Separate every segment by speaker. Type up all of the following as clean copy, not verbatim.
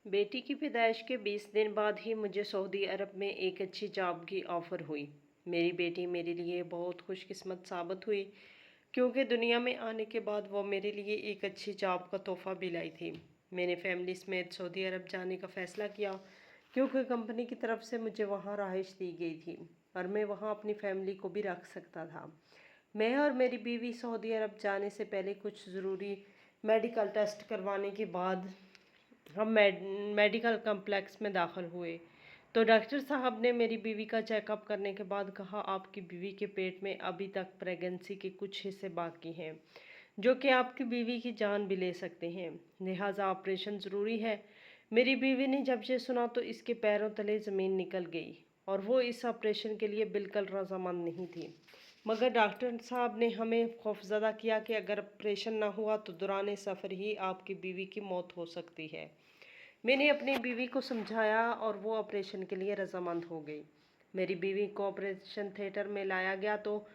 Speaker 1: बेटी की पैदाइश के 20 दिन बाद ही मुझे सऊदी अरब में एक अच्छी जॉब की ऑफ़र हुई। मेरी बेटी मेरे लिए बहुत खुशकिस्मत साबित हुई क्योंकि दुनिया में आने के बाद वो मेरे लिए एक अच्छी जॉब का तोहफ़ा भी लाई थी। मैंने फैमिली समेत सऊदी अरब जाने का फ़ैसला किया क्योंकि कंपनी की तरफ से मुझे वहाँ रहाइश दी गई थी और मैं वहाँ अपनी फैमिली को भी रख सकता था। मैं और मेरी बीवी सऊदी अरब जाने से पहले कुछ ज़रूरी मेडिकल टेस्ट करवाने के बाद हम मेडिकल कम्प्लेक्स में दाखिल हुए तो डॉक्टर साहब ने मेरी बीवी का चेकअप करने के बाद कहा, आपकी बीवी के पेट में अभी तक प्रेगनेंसी के कुछ हिस्से बाकी हैं जो कि आपकी बीवी की जान भी ले सकते हैं, लिहाजा ऑपरेशन ज़रूरी है। मेरी बीवी ने जब ये सुना तो इसके पैरों तले ज़मीन निकल गई और वो इस ऑपरेशन के लिए बिल्कुल रजामंद नहीं थी। मगर डॉक्टर साहब ने हमें खौफजदा किया कि अगर ऑपरेशन ना हुआ तो दौरान सफ़र ही आपकी बीवी की मौत हो सकती है। मैंने अपनी बीवी को समझाया और वो ऑपरेशन के लिए रजामंद हो गई। मेरी बीवी को ऑपरेशन थिएटर में लाया गया तो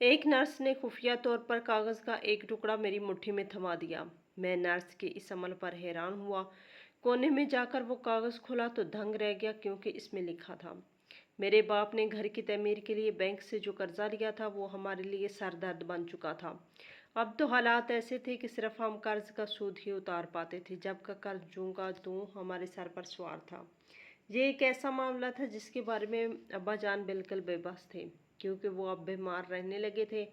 Speaker 1: एक नर्स ने खुफिया तौर पर कागज़ का एक टुकड़ा मेरी मुट्ठी में थमा दिया। मैं नर्स के इस अमल पर हैरान हुआ। कोने में जाकर वो कागज़ खोला तो दंग रह गया क्योंकि इसमें लिखा था, मेरे बाप ने घर की तमीर के लिए बैंक से जो कर्जा लिया था वो हमारे लिए सरदर्द बन चुका था। अब तो हालात ऐसे थे कि सिर्फ हम कर्ज का सूद ही उतार पाते थे, जब का कर्ज जूं का तूं हमारे सर पर सवार था। ये एक ऐसा मामला था जिसके बारे में अब्बा जान बिल्कुल बेबस थे क्योंकि वो अब बीमार रहने लगे थे,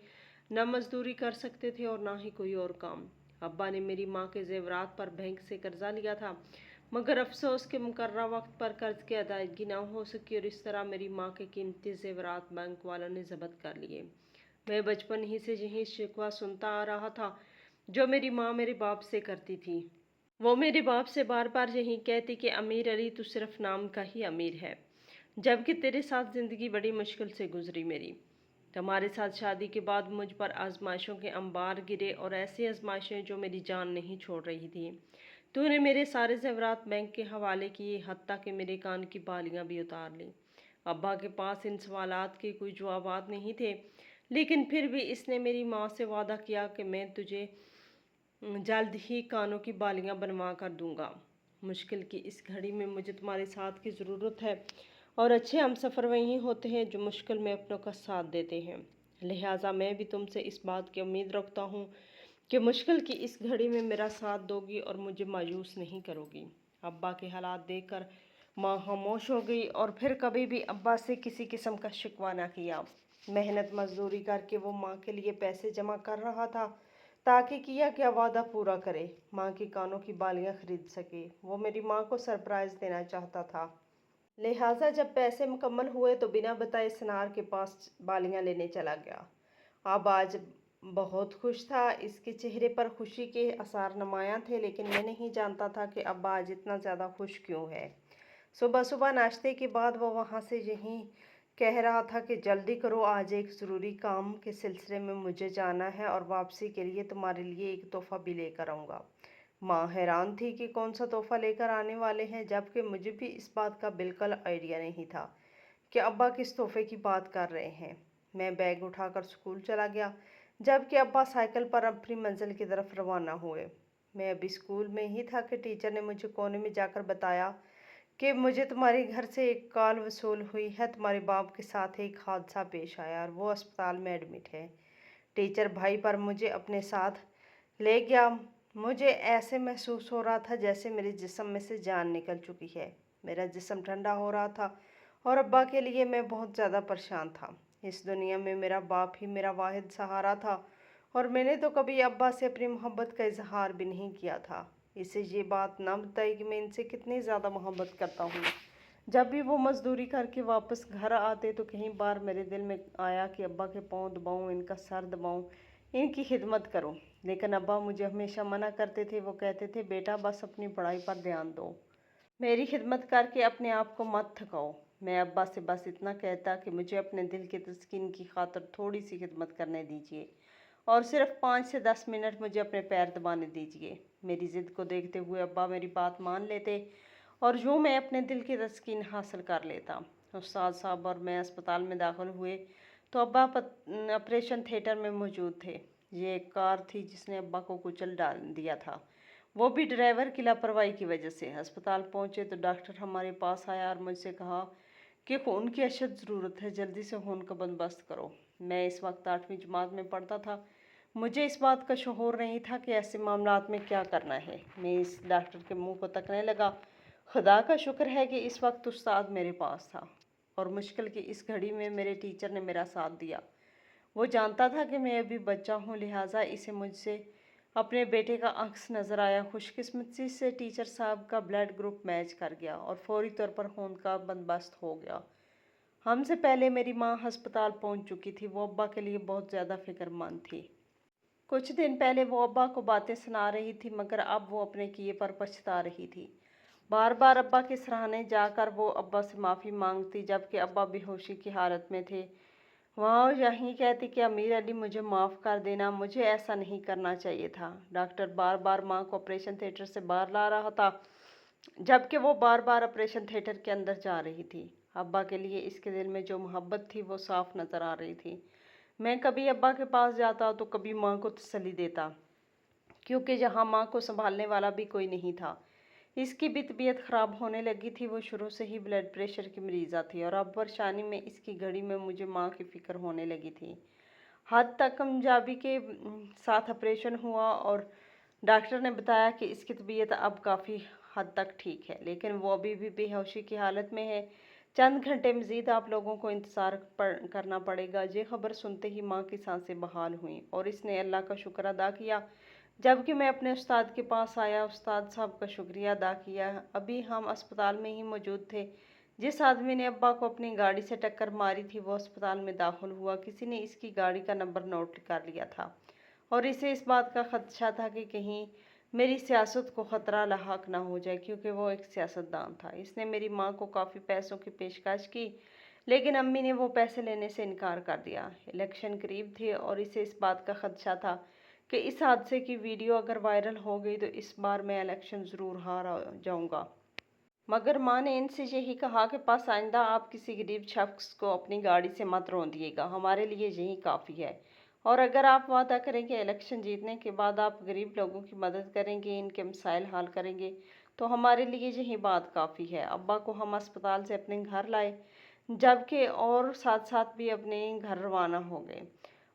Speaker 1: न मजदूरी कर सकते थे और ना ही कोई और काम। अब्बा ने मेरी माँ के जेवरात पर बैंक से कर्जा लिया था मगर अफसोस के मुकर्रा वक्त पर कर्ज की अदायगी ना हो सकी और इस तरह मेरी माँ के कीमती जेवरात बैंक वालों ने जब्त कर लिए। मैं बचपन ही से यही शिकवा सुनता आ रहा था जो मेरी माँ मेरे बाप से करती थी। वो मेरे बाप से बार बार यही कहती कि अमीर अली तू सिर्फ नाम का ही अमीर है, जबकि तेरे साथ ज़िंदगी बड़ी मुश्किल से गुजरी मेरी। तुम्हारे साथ शादी के बाद मुझ पर आजमाइशों के अंबार गिरे और ऐसी आजमाइशें जो मेरी जान नहीं छोड़ रही थी। तूने मेरे सारे ज़ेवरात बैंक के हवाले किए, हत्ता कि मेरे कान की बालियां भी उतार ली। अब्बा के पास इन सवालात के कोई जवाबात नहीं थे, लेकिन फिर भी इसने मेरी माँ से वादा किया कि मैं तुझे जल्द ही कानों की बालियां बनवा कर दूंगा। मुश्किल की इस घड़ी में मुझे तुम्हारे साथ की ज़रूरत है और अच्छे हमसफ़र वही होते हैं जो मुश्किल में अपनों का साथ देते हैं। लिहाजा मैं भी तुमसे इस बात की उम्मीद रखता हूँ कि मुश्किल की इस घड़ी में मेरा साथ दोगी और मुझे मायूस नहीं करोगी। अब्बा के हालात देखकर माँ खामोश हो गई और फिर कभी भी अब्बा से किसी किस्म का शिकवा ना किया। मेहनत मजदूरी करके वो माँ के लिए पैसे जमा कर रहा था ताकि किया क्या वादा पूरा करे, माँ की कानों की बालियां खरीद सके। वो मेरी माँ को सरप्राइज देना चाहता था, लिहाजा जब पैसे मुकम्मल हुए तो बिना बताए सनार के पास बालियां लेने चला गया। अब आज बहुत खुश था, इसके चेहरे पर खुशी के आसार नुमायां थे, लेकिन मैं नहीं जानता था कि अब आज इतना ज़्यादा खुश क्यों है। सुबह सुबह नाश्ते के बाद वो वहाँ से यहीं कह रहा था कि जल्दी करो, आज एक ज़रूरी काम के सिलसिले में मुझे जाना है और वापसी के लिए तुम्हारे लिए एक तोहफ़ा भी लेकर आऊँगा। माँ हैरान थी कि कौन सा तोहफ़ा लेकर आने वाले हैं, जबकि मुझे भी इस बात का बिल्कुल आइडिया नहीं था कि अब्बा किस तोहफ़े की बात कर रहे हैं। मैं बैग उठाकर स्कूल चला गया, जबकि अब्बा साइकिल पर अपनी मंजिल की तरफ रवाना हुए। मैं अभी स्कूल में ही था कि टीचर ने मुझे कोने में जाकर बताया कि मुझे तुम्हारे घर से एक कॉल वसूल हुई है, तुम्हारे बाप के साथ एक हादसा पेश आया और वो अस्पताल में एडमिट है। टीचर भाई पर मुझे अपने साथ ले गया। मुझे ऐसे महसूस हो रहा था जैसे मेरे जिस्म में से जान निकल चुकी है। मेरा जिस्म ठंडा हो रहा था और अब्बा के लिए मैं बहुत ज़्यादा परेशान था। इस दुनिया में मेरा बाप ही मेरा वाहिद सहारा था और मैंने तो कभी अब्बा से अपनी मोहब्बत का इजहार भी नहीं किया था। इसे ये बात ना बताई कि मैं इनसे कितनी ज़्यादा मोहब्बत करता हूँ। जब भी वो मज़दूरी करके वापस घर आते तो कई बार मेरे दिल में आया कि अब्बा के पाँव दबाऊँ, इनका सर दबाऊँ, इनकी खिदमत करूँ, लेकिन अब्बा मुझे हमेशा मना करते थे। वो कहते थे, बेटा बस अपनी पढ़ाई पर ध्यान दो, मेरी खिदमत करके अपने आप को मत थकाओ। मैं अब्बा से बस इतना कहता कि मुझे अपने दिल की तस्कीन की खातिर थोड़ी सी खिदमत करने दीजिए और सिर्फ 5 से 10 मिनट मुझे अपने पैर दबाने दीजिए। मेरी ज़िद को देखते हुए अब्बा मेरी बात मान लेते और यूँ मैं अपने दिल की तस्कीन हासिल कर लेता। उस्ताद साहब और मैं अस्पताल में दाखिल हुए तो अब्बा ऑपरेशन थिएटर में मौजूद थे। ये एक कार थी जिसने अब्बा को कुचल डाल दिया था। वो भी ड्राइवर की लापरवाही की वजह से। अस्पताल पहुंचे तो डॉक्टर हमारे पास आया और मुझसे कहा कि खून की अशद ज़रूरत है, जल्दी से खून का बंदोबस्त करो। मैं इस वक्त 8वीं जमात में पढ़ता था। मुझे इस बात का शऊर नहीं था कि ऐसे मामलात में क्या करना है। मैं इस डॉक्टर के मुंह को तकने लगा। खुदा का शुक्र है कि इस वक्त उस्ताद मेरे पास था और मुश्किल की इस घड़ी में मेरे टीचर ने मेरा साथ दिया। वो जानता था कि मैं अभी बच्चा हूँ, लिहाजा इसे मुझसे अपने बेटे का अक्स नज़र आया। खुशकिस्मती से टीचर साहब का ब्लड ग्रुप मैच कर गया और फौरी तौर पर खून का बंदोबस्त हो गया। हमसे पहले मेरी माँ अस्पताल पहुँच चुकी थी। वो अब्बा के लिए बहुत ज़्यादा फिक्रमंद थी। कुछ दिन पहले वो अब्बा को बातें सुना रही थी, मगर अब वो अपने किए पर पछता रही थी। बार बार अब्बा के सराहने जाकर वो अब्बा से माफ़ी मांगती, जबकि अब्बा बेहोशी की हालत में थे। वह यही कहती कि अमीर अली मुझे माफ़ कर देना, मुझे ऐसा नहीं करना चाहिए था। डॉक्टर बार बार माँ को ऑपरेशन थिएटर से बाहर ला रहा था, जबकि वो बार बार ऑपरेशन थिएटर के अंदर जा रही थी। अब्बा के लिए इसके दिल में जो मोहब्बत थी वो साफ नज़र आ रही थी। मैं कभी अब्बा के पास जाता तो कभी माँ को तसल्ली देता, क्योंकि यहाँ माँ को संभालने वाला भी कोई नहीं था। इसकी भी तबीयत ख़राब होने लगी थी। वो शुरू से ही ब्लड प्रेशर की मरीज़ा थी और अब परेशानी में इसकी घड़ी में मुझे माँ की फ़िक्र होने लगी थी। हद तक कामयाबी के साथ ऑपरेशन हुआ और डॉक्टर ने बताया कि इसकी तबीयत अब काफ़ी हद तक ठीक है, लेकिन वो अभी भी बेहोशी की हालत में है। चंद घंटे मज़ीद आप लोगों को इंतज़ार करना पड़ेगा। ये खबर सुनते ही माँ की सांसें बहाल हुईं और इसने अल्लाह का शुक्र अदा किया। जबकि मैं अपने उस्ताद के पास आया, उस्ताद साहब का शुक्रिया अदा किया। अभी हम अस्पताल में ही मौजूद थे। जिस आदमी ने अब्बा को अपनी गाड़ी से टक्कर मारी थी वो अस्पताल में दाखिल हुआ। किसी ने इसकी गाड़ी का नंबर नोट कर लिया था और इसे इस बात का खदशा था कि कहीं मेरी सियासत को ख़तरा लाहक ना हो जाए, क्योंकि वो एक सियासतदान था। इसने मेरी माँ को काफ़ी पैसों की पेशकश की, लेकिन अम्मी ने वो पैसे लेने से इनकार कर दिया। इलेक्शन करीब थे और इसे इस बात का खदशा था कि इस हादसे की वीडियो अगर वायरल हो गई तो इस बार मैं इलेक्शन ज़रूर हार जाऊंगा। मगर माँ ने इनसे यही कहा कि पास आइंदा आप किसी गरीब शख्स को अपनी गाड़ी से मत रोंदिएगा, हमारे लिए यही काफ़ी है। और अगर आप वादा करेंगे इलेक्शन जीतने के बाद आप गरीब लोगों की मदद करेंगे, इनके मसाइल हल करेंगे, तो हमारे लिए यही बात काफ़ी है। अब्बा को हम अस्पताल से अपने घर लाए, जबकि और साथ साथ भी अपने घर रवाना हो गए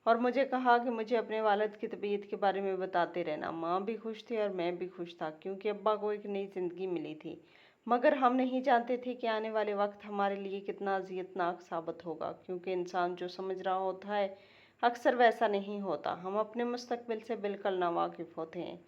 Speaker 1: और मुझे कहा कि मुझे अपने वालिद की तबीयत के बारे में बताते रहना। माँ भी खुश थी और मैं भी खुश था, क्योंकि अब्बा को एक नई ज़िंदगी मिली थी। मगर हम नहीं जानते थे कि आने वाले वक्त हमारे लिए कितना अजियतनाक साबित होगा, क्योंकि इंसान जो समझ रहा होता है अक्सर वैसा नहीं होता। हम अपने मुस्तकबिल से बिल्कुल नावाकिफ़ होते हैं।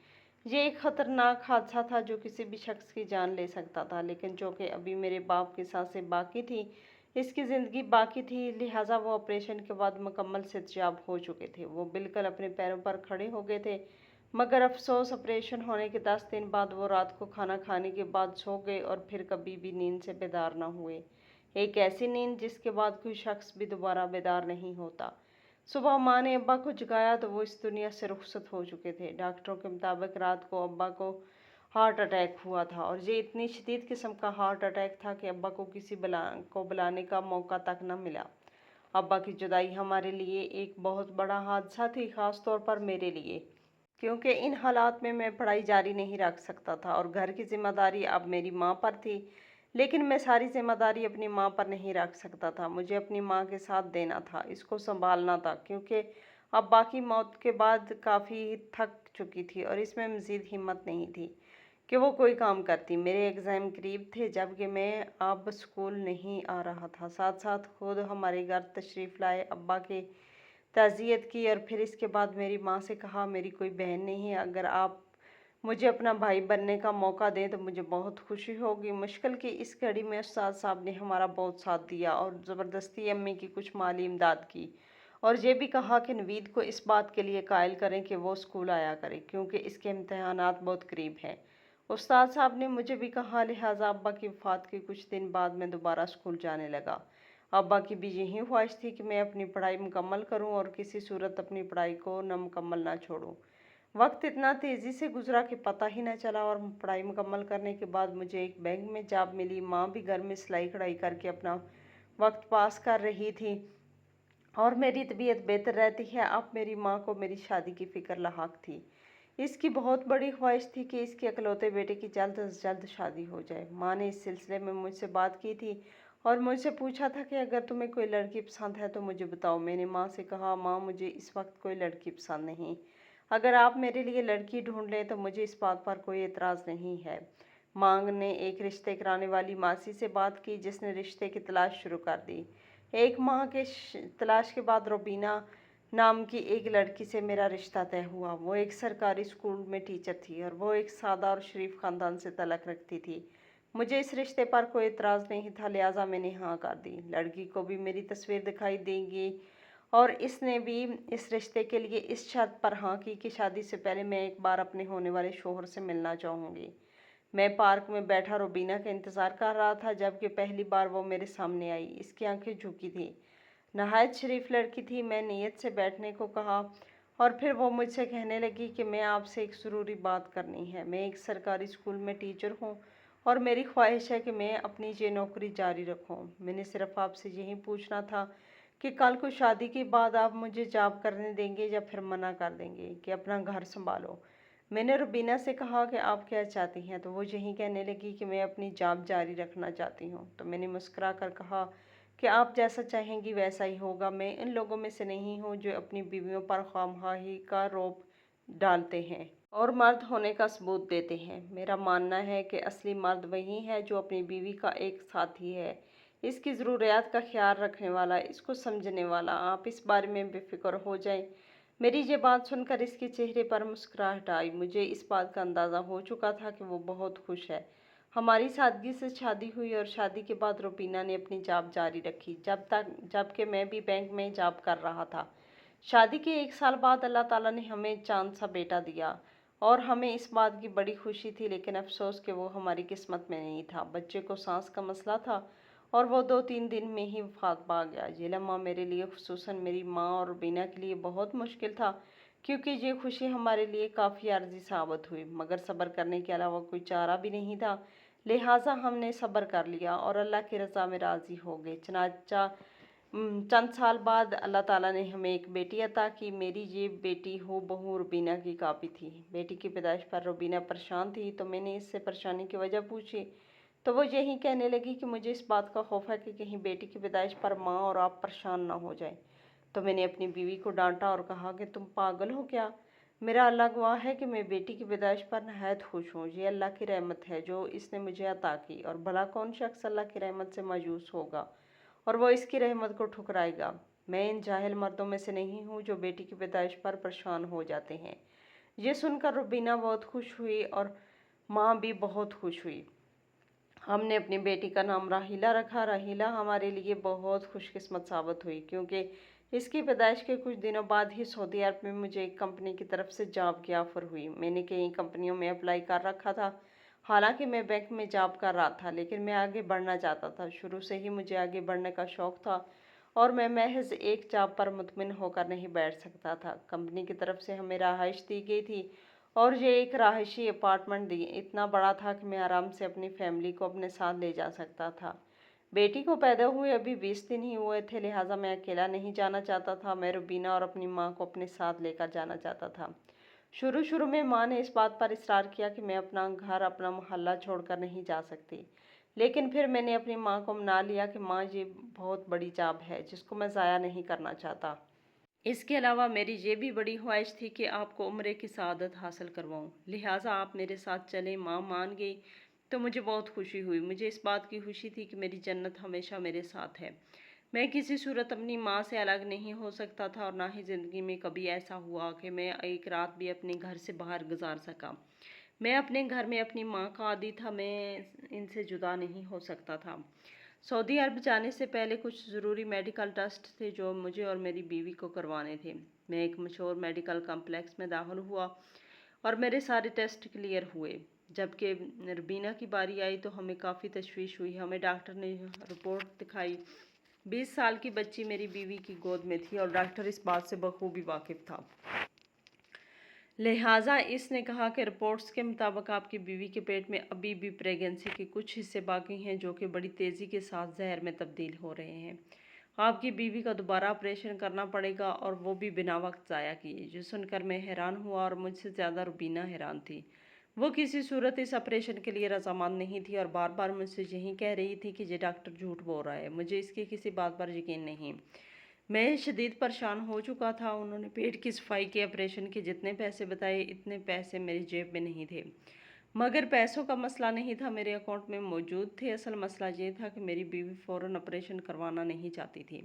Speaker 1: ये एक ख़तरनाक हादसा था जो किसी भी शख्स की जान ले सकता था, लेकिन जो कि अभी मेरे बाप की सांसें बाकी थी, इसकी ज़िंदगी बाकी थी, लिहाजा वो ऑपरेशन के बाद मुकम्मल सेहतयाब हो चुके थे। वो बिल्कुल अपने पैरों पर खड़े हो गए थे। मगर अफसोस, ऑपरेशन होने के 10 दिन बाद वो रात को खाना खाने के बाद सो गए और फिर कभी भी नींद से बेदार न हुए। एक ऐसी नींद जिसके बाद कोई शख्स भी दोबारा बेदार नहीं होता। सुबह माँ ने अब्बा को जगाया तो वो इस दुनिया से रुखसत हो चुके थे। डॉक्टरों के मुताबिक रात को अब्बा को हार्ट अटैक हुआ था और ये इतनी शदीद किस्म का हार्ट अटैक था कि अब्बा को किसी को बुलाने का मौका तक न मिला। अब्बा की जुदाई हमारे लिए एक बहुत बड़ा हादसा थी, ख़ास तौर पर मेरे लिए, क्योंकि इन हालात में मैं पढ़ाई जारी नहीं रख सकता था और घर की जिम्मेदारी अब मेरी माँ पर थी। लेकिन मैं सारी जिम्मेदारी अपनी माँ पर नहीं रख सकता था। मुझे अपनी माँ के साथ देना था, इसको संभालना था, क्योंकि अब बाकी मौत के बाद काफ़ी थक चुकी थी और इसमें मज़ीद हिम्मत नहीं थी कि वो कोई काम करती। मेरे एग्ज़ाम करीब थे, जबकि मैं अब स्कूल नहीं आ रहा था। साथ साथ खुद हमारे घर तशरीफ़ लाए, अब्बा के ताज़ियत की और फिर इसके बाद मेरी माँ से कहा, मेरी कोई बहन नहीं है, अगर आप मुझे अपना भाई बनने का मौका दें तो मुझे बहुत खुशी होगी। मुश्किल की इस घड़ी में उस्ताद साहब ने हमारा बहुत साथ दिया और ज़बरदस्ती अम्मी की कुछ माली इमदाद की और ये भी कहा कि नवीद को इस बात के लिए कायल करें कि वो स्कूल आया करे, क्योंकि इसके इम्तहानात बहुत करीब हैं। उस्ताद साहब ने मुझे भी कहा, लिहाजा अब्बा की वफ़ात के कुछ दिन बाद मैं दोबारा स्कूल जाने लगा। अब्बा की भी यही ख्वाहिश थी कि मैं अपनी पढ़ाई मुकम्मल करूं और किसी सूरत अपनी पढ़ाई को न मुकम्मल ना छोड़ूं। वक्त इतना तेज़ी से गुजरा कि पता ही न चला और पढ़ाई मुकम्मल करने के बाद मुझे एक बैंक में जॉब मिली। माँ भी घर में सिलाई कढ़ाई करके अपना वक्त पास कर रही थी और मेरी तबीयत बेहतर रहती है। अब मेरी माँ को मेरी शादी की फ़िक्र लाहक थी। اس کی بہت بڑی خواہش تھی کہ اس کے اکلوتے بیٹے کی جلد از جلد شادی ہو جائے۔ ماں نے اس سلسلے میں مجھ سے بات کی تھی اور مجھ سے پوچھا تھا کہ اگر تمہیں کوئی لڑکی پسند ہے تو مجھے بتاؤ۔ میں نے ماں سے کہا، ماں مجھے اس وقت کوئی لڑکی پسند نہیں، اگر آپ میرے لیے لڑکی ڈھونڈ لیں تو مجھے اس بات پر کوئی اعتراض نہیں ہے۔ ماں نے ایک رشتے کرانے والی ماسی سے بات کی جس نے رشتے کی تلاش شروع کر دی۔ ایک ماہ کے تلاش کے بعد روبینہ نام کی ایک لڑکی سے میرا رشتہ طے ہوا۔ وہ ایک سرکاری اسکول میں ٹیچر تھی اور وہ ایک سادہ اور شریف خاندان سے تعلق رکھتی تھی۔ مجھے اس رشتے پر کوئی اعتراض نہیں تھا، لہٰذا میں نے ہاں کر دی۔ لڑکی کو بھی میری تصویر دکھائی دے گی اور اس نے بھی اس رشتے کے لیے اس شرط پر ہاں کی کہ شادی سے پہلے میں ایک بار اپنے ہونے والے شوہر سے ملنا چاہوں گی۔ میں پارک میں بیٹھا روبینہ کا انتظار کر رہا تھا جبکہ پہلی بار وہ میرے سامنے آئی۔ اس کی آنکھیں جھکی تھیں، نہایت شریف لڑکی تھی۔ میں نیت سے بیٹھنے کو کہا اور پھر وہ مجھ سے کہنے لگی کہ میں آپ سے ایک ضروری بات کرنی ہے۔ میں ایک سرکاری اسکول میں ٹیچر ہوں اور میری خواہش ہے کہ میں اپنی یہ نوکری جاری رکھوں۔ میں نے صرف آپ سے یہی پوچھنا تھا کہ کل کو شادی کے بعد آپ مجھے جاب کرنے دیں گے یا پھر منع کر دیں گے کہ اپنا گھر سنبھالو۔ میں نے روبینہ سے کہا کہ آپ کیا چاہتی ہیں تو وہ یہی کہنے لگی کہ میں اپنی جاب جاری رکھنا چاہتی ہوں۔ تو میں نے مسکرا کر کہا کہ آپ جیسا چاہیں گی ویسا ہی ہوگا۔ میں ان لوگوں میں سے نہیں ہوں جو اپنی بیویوں پر خواہی کا روب ڈالتے ہیں اور مرد ہونے کا ثبوت دیتے ہیں۔ میرا ماننا ہے کہ اصلی مرد وہی ہے جو اپنی بیوی کا ایک ساتھی ہے، اس کی ضروریات کا خیال رکھنے والا، اس کو سمجھنے والا۔ آپ اس بارے میں بے فکر ہو جائیں۔ میری یہ بات سن کر اس کے چہرے پر مسکراہٹ آئی۔ مجھے اس بات کا اندازہ ہو چکا تھا کہ وہ بہت خوش ہے۔ ہماری سادگی سے شادی ہوئی اور شادی کے بعد روبینہ نے اپنی جاب جاری رکھی جبکہ میں بھی بینک میں جاب کر رہا تھا۔ شادی کے 1 سال بعد اللہ تعالیٰ نے ہمیں چاند سا بیٹا دیا اور ہمیں اس بات کی بڑی خوشی تھی، لیکن افسوس کہ وہ ہماری قسمت میں نہیں تھا۔ بچے کو سانس کا مسئلہ تھا اور وہ 2-3 دن میں ہی وفات پا گیا۔ یہ لمحہ میرے لیے، خصوصاً میری ماں اور روبینہ کے لیے بہت مشکل تھا کیونکہ یہ خوشی ہمارے لیے کافی عارضی ثابت ہوئی، مگر صبر کرنے کے علاوہ کوئی چارہ بھی نہیں تھا، لہٰذا ہم نے صبر کر لیا اور اللہ کی رضا میں راضی ہو گئے۔ چنانچہ چند سال بعد اللہ تعالیٰ نے ہمیں ایک بیٹی عطا کی۔ میری یہ بیٹی ہو بہو روبینہ کی کاپی تھی۔ بیٹی کی پیدائش پر روبینہ پریشان تھی تو میں نے اس سے پریشانی کی وجہ پوچھی تو وہ یہی کہنے لگی کہ مجھے اس بات کا خوف ہے کہ کہیں بیٹی کی پیدائش پر ماں اور آپ پریشان نہ ہو جائیں۔ تو میں نے اپنی بیوی کو ڈانٹا اور کہا کہ تم پاگل ہو کیا؟ میرا اللہ گواہ ہے کہ میں بیٹی کی پیدائش پر نہایت خوش ہوں۔ یہ اللہ کی رحمت ہے جو اس نے مجھے عطا کی، اور بھلا کون شخص اللہ کی رحمت سے مایوس ہوگا اور وہ اس کی رحمت کو ٹھکرائے گا؟ میں ان جاہل مردوں میں سے نہیں ہوں جو بیٹی کی پیدائش پر پریشان ہو جاتے ہیں۔ یہ سن کر روبینہ بہت خوش ہوئی اور ماں بھی بہت خوش ہوئی۔ ہم نے اپنی بیٹی کا نام راحیلہ رکھا۔ راحیلہ ہمارے لیے بہت خوش قسمت ثابت ہوئی کیونکہ اس کی پیدائش کے کچھ دنوں بعد ہی سعودی عرب میں مجھے ایک کمپنی کی طرف سے جاب کی آفر ہوئی۔ میں نے کئی کمپنیوں میں اپلائی کر رکھا تھا، حالانکہ میں بینک میں جاب کر رہا تھا، لیکن میں آگے بڑھنا چاہتا تھا۔ شروع سے ہی مجھے آگے بڑھنے کا شوق تھا اور میں محض ایک جاب پر مطمئن ہو کر نہیں بیٹھ سکتا تھا۔ کمپنی کی طرف سے ہمیں رہائش دی گئی تھی اور یہ ایک رہائشی اپارٹمنٹ اتنا بڑا تھا کہ میں آرام سے اپنی فیملی کو اپنے ساتھ لے جا سکتا تھا۔ بیٹی کو پیدا ہوئے ابھی 20 دن ہی ہوئے تھے، لہٰذا میں اکیلا نہیں جانا چاہتا تھا۔ میں روبینہ اور اپنی ماں کو اپنے ساتھ لے کر جانا چاہتا تھا۔ شروع میں ماں نے اس بات پر اصرار کیا کہ میں اپنا گھر، اپنا محلہ چھوڑ کر نہیں جا سکتی، لیکن پھر میں نے اپنی ماں کو منا لیا کہ ماں یہ بہت بڑی جاب ہے جس کو میں ضائع نہیں کرنا چاہتا۔ اس کے علاوہ میری یہ بھی بڑی خواہش تھی کہ آپ کو عمرے کی سعادت حاصل کرواؤں، لہٰذا آپ میرے ساتھ چلیں۔ ماں مان گئی تو مجھے بہت خوشی ہوئی۔ مجھے اس بات کی خوشی تھی کہ میری جنت ہمیشہ میرے ساتھ ہے۔ میں کسی صورت اپنی ماں سے الگ نہیں ہو سکتا تھا اور نہ ہی زندگی میں کبھی ایسا ہوا کہ میں ایک رات بھی اپنے گھر سے باہر گزار سکا۔ میں اپنے گھر میں اپنی ماں کا عادی تھا، میں ان سے جدا نہیں ہو سکتا تھا۔ سعودی عرب جانے سے پہلے کچھ ضروری میڈیکل ٹیسٹ تھے جو مجھے اور میری بیوی کو کروانے تھے۔ میں ایک مشہور میڈیکل کمپلیکس میں داخل ہوا اور میرے سارے ٹیسٹ کلیئر ہوئے۔ جبکہ روبینہ کی باری آئی تو ہمیں کافی تشویش ہوئی۔ ہمیں ڈاکٹر نے رپورٹ دکھائی۔ 20 سال کی بچی میری بیوی کی گود میں تھی اور ڈاکٹر اس بات سے بخوبی واقف تھا۔ لہٰذا اس نے کہا کہ رپورٹس کے مطابق آپ کی بیوی کے پیٹ میں ابھی بھی پریگننسی کے کچھ حصے باقی ہیں جو کہ بڑی تیزی کے ساتھ زہر میں تبدیل ہو رہے ہیں۔ آپ کی بیوی کا دوبارہ آپریشن کرنا پڑے گا اور وہ بھی بنا وقت ضائع کیے۔ جو سن کر میں حیران ہوا اور مجھ سے زیادہ روبینہ حیران تھی۔ وہ کسی صورت اس آپریشن کے لیے رضامند نہیں تھی اور بار بار مجھ سے یہی کہہ رہی تھی کہ یہ ڈاکٹر جھوٹ بول رہا ہے۔ مجھے اس کی کسی بات پر یقین نہیں۔ میں شدید پریشان ہو چکا تھا۔ انہوں نے پیٹ کی صفائی کے آپریشن کے جتنے پیسے بتائے اتنے پیسے میری جیب میں نہیں تھے۔ مگر پیسوں کا مسئلہ نہیں تھا، میرے اکاؤنٹ میں موجود تھے۔ اصل مسئلہ یہ تھا کہ میری بیوی فوراً آپریشن کروانا نہیں چاہتی تھی۔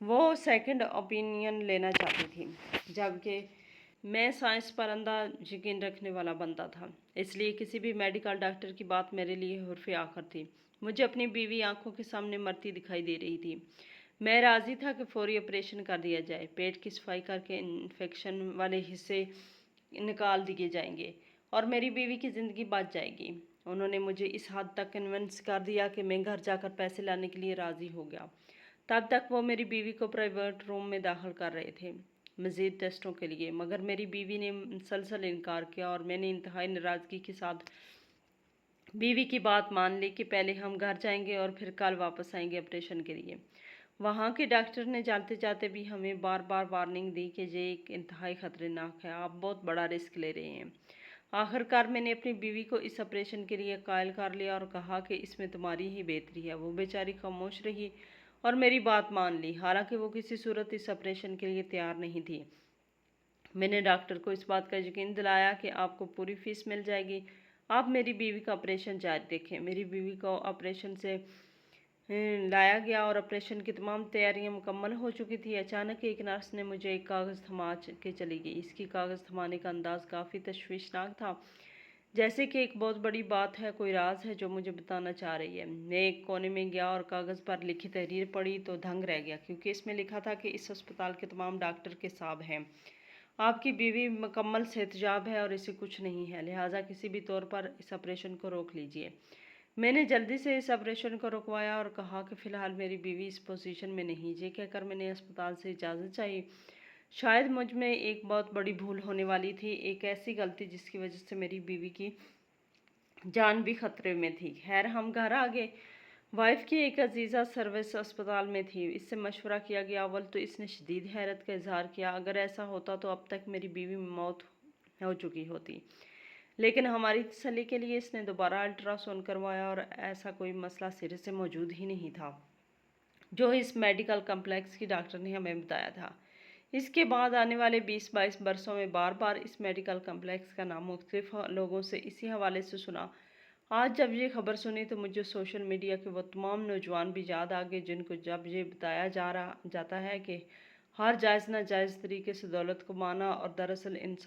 Speaker 1: وہ سیکنڈ اوپینین لینا چاہتی تھی، جبکہ میں سائنس پر اندھا یقین رکھنے والا بندہ تھا۔ اس لیے کسی بھی میڈیکل ڈاکٹر کی بات میرے لیے حرف آخر تھی۔ مجھے اپنی بیوی آنکھوں کے سامنے مرتی دکھائی دے رہی تھی۔ میں راضی تھا کہ فوری آپریشن کر دیا جائے، پیٹ کی صفائی کر کے انفیکشن والے حصے نکال دیے جائیں گے اور میری بیوی کی زندگی بچ جائے گی۔ انہوں نے مجھے اس حد تک کنونس کر دیا کہ میں گھر جا کر پیسے لانے کے لیے راضی ہو گیا۔ تب تک وہ میری بیوی کو پرائیویٹ روم میں داخل کر رہے تھے مزید ٹیسٹوں کے لیے، مگر میری بیوی نے مسلسل انکار کیا اور میں نے انتہائی ناراضگی کے ساتھ بیوی کی بات مان لی کہ پہلے ہم گھر جائیں گے اور پھر کل واپس آئیں گے آپریشن کے لیے۔ وہاں کے ڈاکٹر نے جاتے جاتے بھی ہمیں بار بار وارننگ دی کہ یہ ایک انتہائی خطرناک ہے، آپ بہت بڑا رسک لے رہے ہیں۔ آخر کار میں نے اپنی بیوی کو اس آپریشن کے لیے قائل کر لیا اور کہا کہ اس میں تمہاری ہی بہتری ہے۔ وہ بیچاری خاموش رہی اور میری بات مان لی، حالانکہ وہ کسی صورت اس آپریشن کے لیے تیار نہیں تھی۔ میں نے ڈاکٹر کو اس بات کا یقین دلایا کہ آپ کو پوری فیس مل جائے گی، آپ میری بیوی کا آپریشن جاری رکھیں۔ میری بیوی کو آپریشن سے لایا گیا اور آپریشن کی تمام تیاریاں مکمل ہو چکی تھی۔ اچانک ایک نرس نے مجھے ایک کاغذ تھما کے چلی گئی۔ اس کی کاغذ تھمانے کا انداز کافی تشویشناک تھا، جیسے کہ ایک بہت بڑی بات ہے، کوئی راز ہے جو مجھے بتانا چاہ رہی ہے۔ میں ایک کونے میں گیا اور کاغذ پر لکھی تحریر پڑھی تو دھنگ رہ گیا، کیونکہ اس میں لکھا تھا کہ اس ہسپتال کے تمام ڈاکٹر کے صاحب ہیں، آپ کی بیوی مکمل صحتیاب ہے اور اسے کچھ نہیں ہے، لہٰذا کسی بھی طور پر اس آپریشن کو روک لیجیے۔ میں نے جلدی سے اس آپریشن کو رکوایا اور کہا کہ فی الحال میری بیوی اس پوزیشن میں نہیں۔ یہ کہہ کر میں نے ہسپتال سے اجازت چاہی۔ شاید مجھ میں ایک بہت بڑی بھول ہونے والی تھی، ایک ایسی غلطی جس کی وجہ سے میری بیوی کی جان بھی خطرے میں تھی۔ خیر ہم گھر آ گئے۔ وائف کی ایک عزیزہ سروس اسپتال میں تھی۔ اس سے مشورہ کیا گیا۔ اول تو اس نے شدید حیرت کا اظہار کیا، اگر ایسا ہوتا تو اب تک میری بیوی موت ہو چکی ہوتی، لیکن ہماری تسلی کے لیے اس نے دوبارہ الٹرا ساؤنڈ کروایا اور ایسا کوئی مسئلہ سرے سے موجود ہی نہیں تھا جو اس میڈیکل کمپلیکس کی ڈاکٹر نے ہمیں بتایا تھا۔ اس کے بعد آنے والے 20-22 برسوں میں بار بار اس میڈیکل کمپلیکس کا نام مختلف لوگوں سے اسی حوالے سے سنا۔ آج جب یہ خبر سنی تو مجھے سوشل میڈیا کے وہ تمام نوجوان بھی یاد آ گئے جن کو جب یہ بتایا جاتا ہے کہ ہر جائز ناجائز طریقے سے دولت کمانا اور دراصل انسان